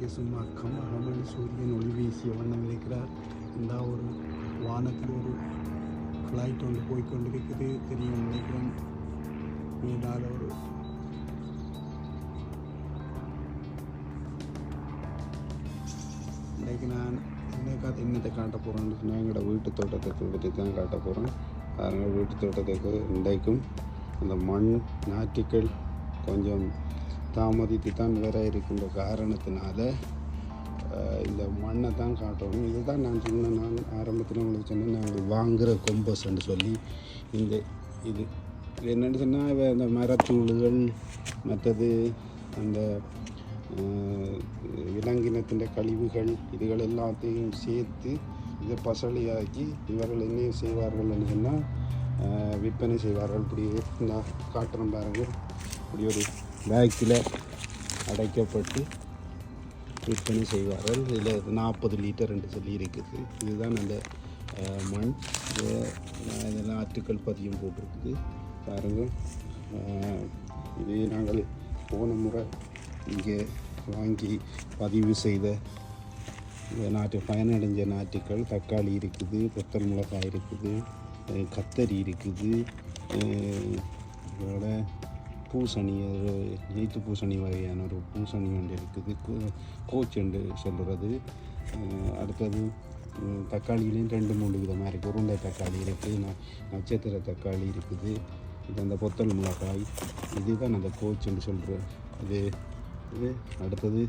இன்றைக்கு சும்மா கமகமன் சூரியன் ஒளி வீசிய வண்ணம் இருக்கிறார். இந்த ஒரு வானத்தில் ஒரு ஃப்ளைட் ஒன்று போய்கொண்டிருக்குது தெரியும் நினைக்கிறேன். மேலால் ஒரு இன்றைக்கு நான் என்னத்தை காட்ட போகிறேன்னு சொன்னால் எங்களோட வீட்டு தோட்டத்தை பற்றி தான் காட்ட போகிறேன். அதனால் வீட்டு தோட்டத்துக்கு இன்றைக்கும் அந்த மண் நாற்றுக்கள் கொஞ்சம் தாமதித்து தான் வேற இருக்கின்ற காரணத்தினால இந்த மண்ணை தான் காட்டணும். இதுதான் நான் சொன்னேன், நான் ஆரம்பத்தில் உங்களுக்கு சொன்னேன், நாங்கள் வாங்குகிற கொம்பஸ்ன்னு சொல்லி இது என்னென்னு சொன்னால் இந்த மரத்தூள்கள் மற்றது அந்த விலங்கினத்தின் கழிவுகள் இதுகள் எல்லாத்தையும் சேர்த்து இதை பசளியாக்கி இவர்கள் என்ன செய்வார்கள்னு சொன்னால் விற்பனை செய்வார்கள். இப்படி நான் காட்டுறேன் பாருங்கள், இப்படி ஒரு பேக்கில் அடைக்கப்பட்டு விற்பனை செய்வார்கள். இதில் 40 லிட்டர் என்று சொல்லி இருக்குது. இதுதான் அந்த மண். இதெல்லாம் ஆற்றுக்கள் பதியம் போட்டிருக்குது பாருங்கள். இது நாங்கள் போன முறை இங்கே வாங்கி பதிவு செய்த நாட்டு பயனடைஞ்ச நாற்றுக்கள். தக்காளி இருக்குது, கொத்தல் மிளகாய் இருக்குது, கத்தரி இருக்குது, இதோட பூசணி, ஒரு நீட்டு பூசணி வகையான ஒரு பூசணி ஒன்று இருக்குது, கோச் என்று சொல்கிறது. அடுத்தது தக்காளியிலையும் 2-3 விதமாக இருக்குது. உருண்டை தக்காளி இருக்குது, நட்சத்திர தக்காளி இருக்குது, இது அந்த பொத்தல் மிளகாய், இதுதான் அந்த கோச் என்று சொல்கிறேன். இது அடுத்தது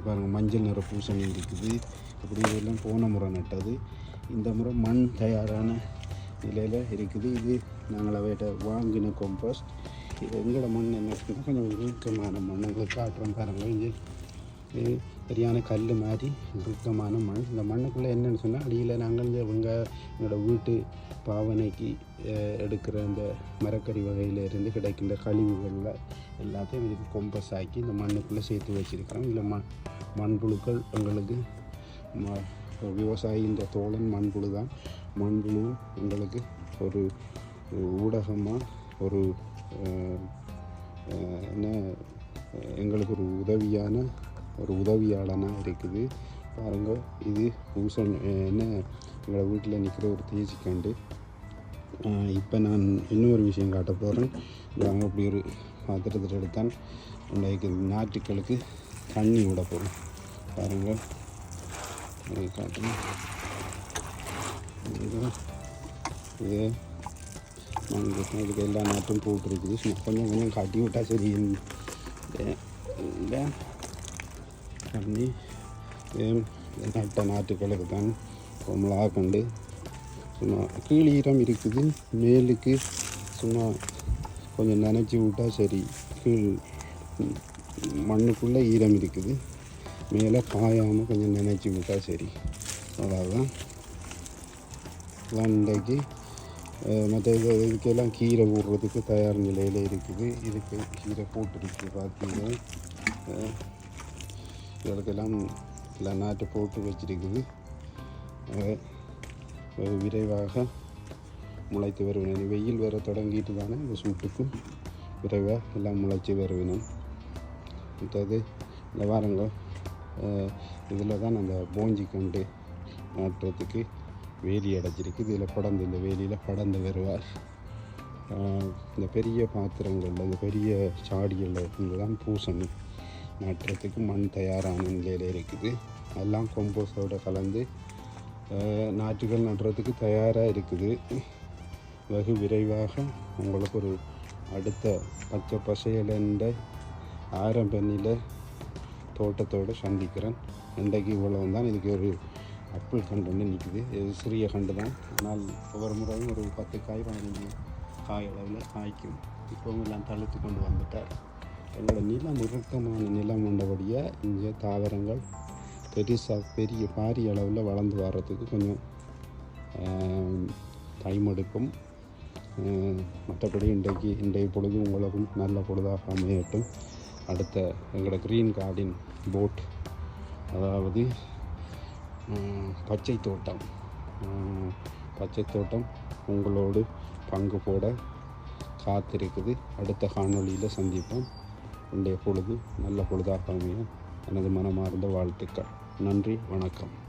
பாருங்கள், மஞ்சள் நிற பூசணி இருக்குது. இப்படி இதெல்லாம் போன முறை நட்டது. இந்த முறை மண் தயாரான நிலையில் இருக்குது. இது நாங்கள் அவையிட்ட வாங்கின கொம்போஸ்ட். இது எங்களோட மண் என்ன இருக்குன்னா கொஞ்சம் இறுக்கமான மண். எங்களுக்கு காட்டுறோம் பாருங்கள், இங்கே சரியான கல் மாதிரி இறுக்கமான மண். இந்த மண்ணுக்குள்ளே என்னென்னு சொன்னால் அடியில் நாங்கள் எங்களோட வீட்டு பாவனைக்கு எடுக்கிற இந்த மரக்கறி வகையிலிருந்து கிடைக்கின்ற கழிவுகளில் எல்லாத்தையும் இதுக்கு கொம்பஸ் ஆக்கி இந்த மண்ணுக்குள்ளே சேர்த்து வச்சுருக்கிறோம். இதில் மண்புழுக்கள் எங்களுக்கு விவசாயி இந்த தோழன் மண்புழு தான். மண்புழு எங்களுக்கு ஒரு ஊடகமாக ஒரு என்ன எங்களுக்கு ஒரு உதவியாளனாக இருக்குது பாருங்கள். இது பூசணி என்ன எங்களை வீட்டில் நிற்கிற ஒரு தேசிக்கண்டு. இப்போ நான் இன்னொரு விஷயம் காட்ட போகிறேன். நாங்கள் அப்படி ஒரு பாத்திரத்தில் எடுத்தான் இன்றைக்கு நாற்றுக்களுக்கு தண்ணி விட போகிறோம் பாருங்கள். காட்டுறேன். இது இதுக்கு எல்லா நாட்டும் போட்டுருக்குது. கொஞ்சம் கொஞ்சம் காட்டி விட்டால் சரி இல்லை தண்ணி நட்ட நாற்றுக்களுக்கு தான் மிளகா கண்டு சும்மா கீழீரம் இருக்குது. மேலுக்கு சும்மா கொஞ்சம் நனைச்சி விட்டால் சரி. கீழ் மண்ணுக்குள்ளே ஈரம் இருக்குது, மேலே காயாமல் கொஞ்சம் நனைச்சி விட்டால் சரி. அவ்வளோதான். இன்றைக்கு மற்ற இதுக்கெல்லாம் கீரை ஊடுறதுக்கு தயார் நிலையில் இருக்குது. இதுக்கு கீரை போட்டுருக்கு பார்த்தீங்கன்னா. இதுக்கெல்லாம் எல்லாம் நாட்டு போட்டு வச்சிருக்குது. விரைவாக முளைத்து வருவினம். வெயில் வேறு தொடங்கிட்டு தானே இந்த சூட்டுக்கும் விரைவாக எல்லாம் முளைச்சி வருவினம். மற்றது இந்த வாரங்கள் இதில் தான் அந்த போஞ்சி கண்டு நாட்டுறதுக்கு வேலி அடைச்சிருக்கு. இதில் படந்து இந்த வேலியில் படந்து வருவார். இந்த பெரிய பாத்திரங்களில் இந்த பெரிய சாடிகளில் இருந்து தான் பூசணி நாட்டுறதுக்கு மண் தயாரான நிலையில் இருக்குது. எல்லாம் கொம்போஸோடு கலந்து நாற்றுகள் நடுறதுக்கு தயாராக இருக்குது. வெகு விரைவாக உங்களுக்கு ஒரு அடுத்த பச்சை பசையிலண்ட ஆரம்பநிலை தோட்டத்தோடு சந்திக்கிறேன். இன்றைக்கு இவ்வளவு தான். இதுக்கு ஒரு அப்பிள் கண்டு ஒன்று நிற்குது. இது சிறிய கண்டு தான், ஆனால் ஒவ்வொரு முறையும் ஒரு 10 காய் 15 காய் அளவில் காய்க்கும். இப்போவும் எல்லாம் தழுத்து கொண்டு வந்துட்டார். எங்களோட நிலம் இறுக்கமான நிலம் கொண்டபடியாக இங்கே தாவரங்கள் பெரிய பாரிய அளவில் வளர்ந்து வர்றதுக்கு கொஞ்சம் டைம் எடுக்கும். மற்றபடி இன்றைய பொழுது உங்களுக்கும் நல்ல பொழுதாக அமையட்டும். அடுத்த எங்களோட க்ரீன் கார்டன் போட், அதாவது பச்சை தோட்டம் உங்களோடு பங்கு போட காத்திருக்குது. அடுத்த காணொளியில் சந்திப்போம். இன்றைய பொழுது நல்ல பொழுதாக அமையும். எனது மனமார்ந்த வாழ்த்துக்கள். நன்றி, வணக்கம்.